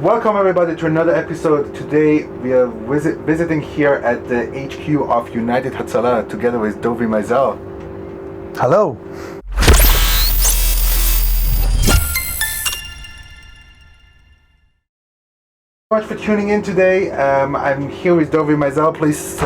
Welcome everybody to another episode. Today we are visiting here at the HQ of United Hatzalah together with Dovi Maizel. Hello. Thank you much for tuning in today. I'm here with Dovi Maizel. Please,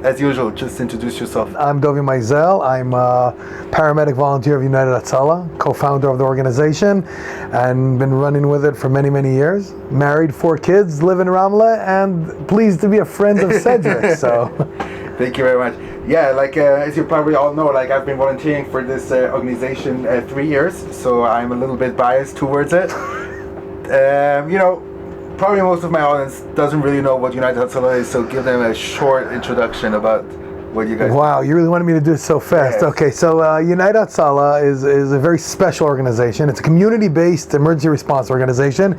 as usual, just introduce yourself. I'm Dovi Maizel. I'm a paramedic volunteer of United Hatzalah, co-founder of the organization, and been running with it for many, many years. Married, 4 kids, live in Ramla, and pleased to be a friend of Cedric. So, thank you very much. Yeah, as you probably all know, I've been volunteering for this organization 3 years, so I'm a little bit biased towards it. Probably most of my audience doesn't really know what United Hatzalah is, so give them a short introduction about what you guys do. Wow, you really wanted me to do it so fast. Yes. Okay, so United Hatzalah is a very special organization. It's a community-based emergency response organization.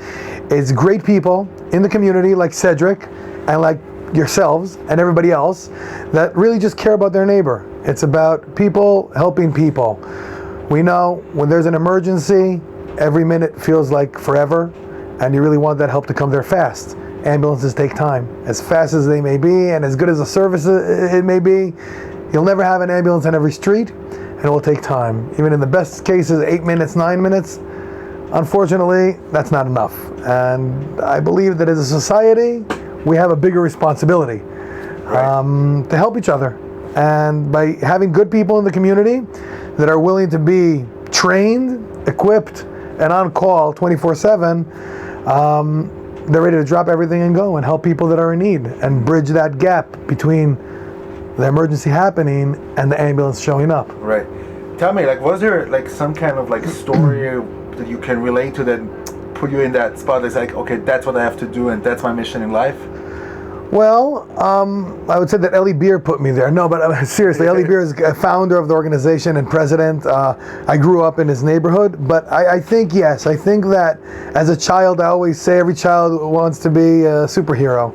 It's great people in the community like Cedric and like yourselves and everybody else that really just care about their neighbor. It's about people helping people. We know when there's an emergency, every minute feels like forever. And you really want that help to come there fast. Ambulances take time. As fast as they may be, and as good as a service it may be, you'll never have an ambulance on every street, and it will take time. Even in the best cases, 8 minutes, 9 minutes, unfortunately, that's not enough. And I believe that as a society, we have a bigger responsibility to help each other. And by having good people in the community that are willing to be trained, equipped, and on call 24/7, they're ready to drop everything and go and help people that are in need and bridge that gap between the emergency happening and the ambulance showing up. Right. Tell me, was there some kind of story that you can relate to that put you in that spot? It's okay, that's what I have to do and that's my mission in life? Well, I would say that Ellie Beer put me there. No, but seriously, Ellie Beer is a founder of the organization and president. I grew up in his neighborhood, but I think, yes, I think that as a child, I always say every child wants to be a superhero.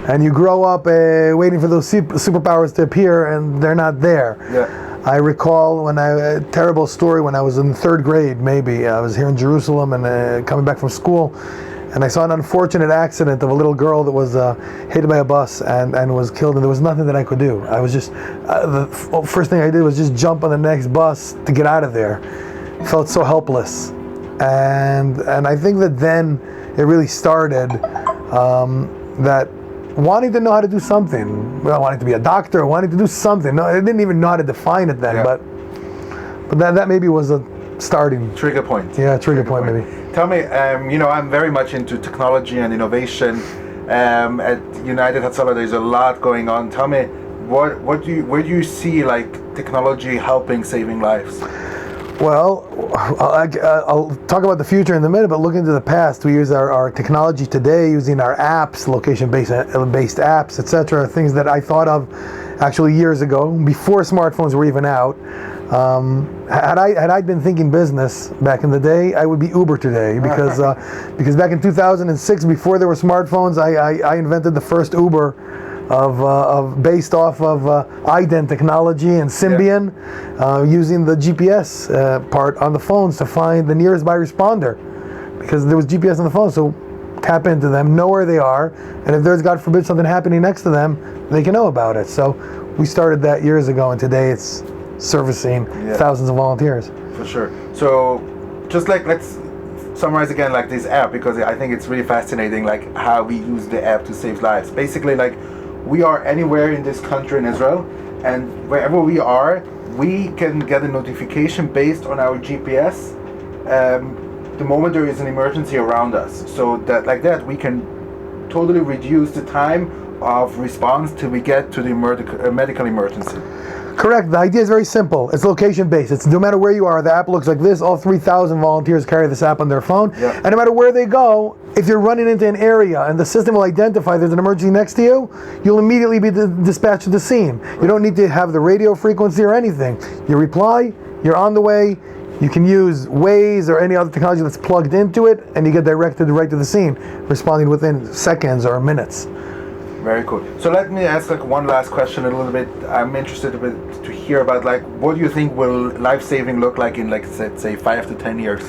And you grow up waiting for those superpowers to appear, and they're not there. Yeah. I recall a terrible story when I was in 3rd grade, maybe. I was here in Jerusalem and coming back from school. And I saw an unfortunate accident of a little girl that was hit by a bus and was killed, and there was nothing that I could do. I was just, the first thing I did was just jump on the next bus to get out of there. Felt so helpless. And I think that then it really started that wanting to know how to do something, wanting to be a doctor, wanting to do something. No, I didn't even know how to define it then, yeah. but that maybe was a starting trigger point. Yeah, trigger point maybe. Tell me, I'm very much into technology and innovation. At United Hatzalah, there's a lot going on. Tell me, where do you see technology helping saving lives? Well, I'll talk about the future in a minute, but looking to the past, we use our technology today, using our apps, location-based apps, etc., things that I thought of actually years ago, before smartphones were even out. Had I been thinking business back in the day, I would be Uber today, because back in 2006, before there were smartphones, I invented the first Uber based off of ident technology and Symbian, using the GPS part on the phones to find the nearest by responder, because there was GPS on the phone. So tap into them, know where they are, and if there's, God forbid, something happening next to them, they can know about it. So we started that years ago, and today it's servicing thousands of volunteers. For sure. So just let's summarize again this app, because I think it's really fascinating how we use the app to save lives. Basically, we are anywhere in this country in Israel, and wherever we are, we can get a notification based on our GPS the moment there is an emergency around us. So that we can totally reduce the time of response till we get to the medical emergency. Correct. The idea is very simple. It's location-based. It's no matter where you are, the app looks like this. All 3,000 volunteers carry this app on their phone. Yeah. And no matter where they go, if you're running into an area and the system will identify there's an emergency next to you, you'll immediately be dispatched to the scene. You don't need to have the radio frequency or anything. You reply, you're on the way. You can use Waze or any other technology that's plugged into it, and you get directed right to the scene, responding within seconds or minutes. Very cool. So let me ask one last question a little bit. I'm interested to hear about what do you think will life-saving look like in let's say 5 to 10 years?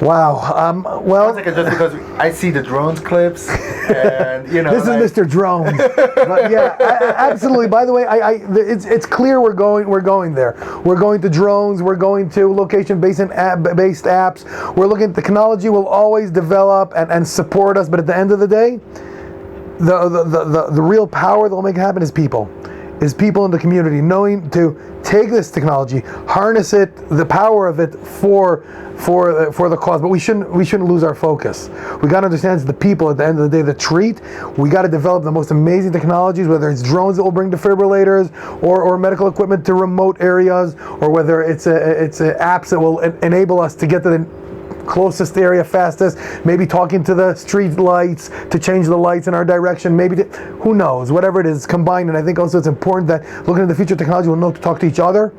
Wow. Well, Just because I see the drones clips, and you know, this is Mr. Drone. But yeah, absolutely. By the way, it's clear we're going there. We're going to drones. We're going to location-based apps. We're looking. Technology will always develop and support us, but at the end of the day, the real power that will make it happen is people. Is people in the community knowing to take this technology, harness it, the power of it for the cause. But we shouldn't lose our focus. We got to understand it's the people at the end of the day that treat. We got to develop the most amazing technologies, whether it's drones that will bring defibrillators or medical equipment to remote areas, or whether it's apps that will enable us to get to the closest area fastest, maybe talking to the street lights to change the lights in our direction, who knows, whatever it is combined. And I think also it's important that looking at the future technology, we'll know to talk to each other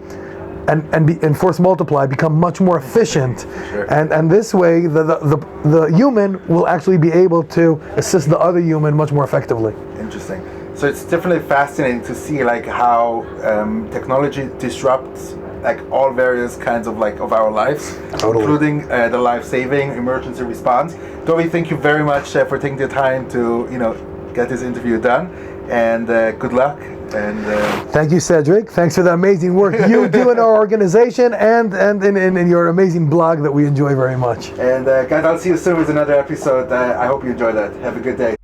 and force multiply, become much more efficient. Sure. And this way the human will actually be able to assist the other human much more effectively. Interesting. So it's definitely fascinating to see like how technology disrupts like all various kinds of our lives, Totally. including the life-saving emergency response. Dovi, thank you very much for taking the time to get this interview done, and good luck. And thank you, Cedric. Thanks for the amazing work you do in our organization and in your amazing blog that we enjoy very much. And guys, I'll see you soon with another episode. I hope you enjoy that. Have a good day.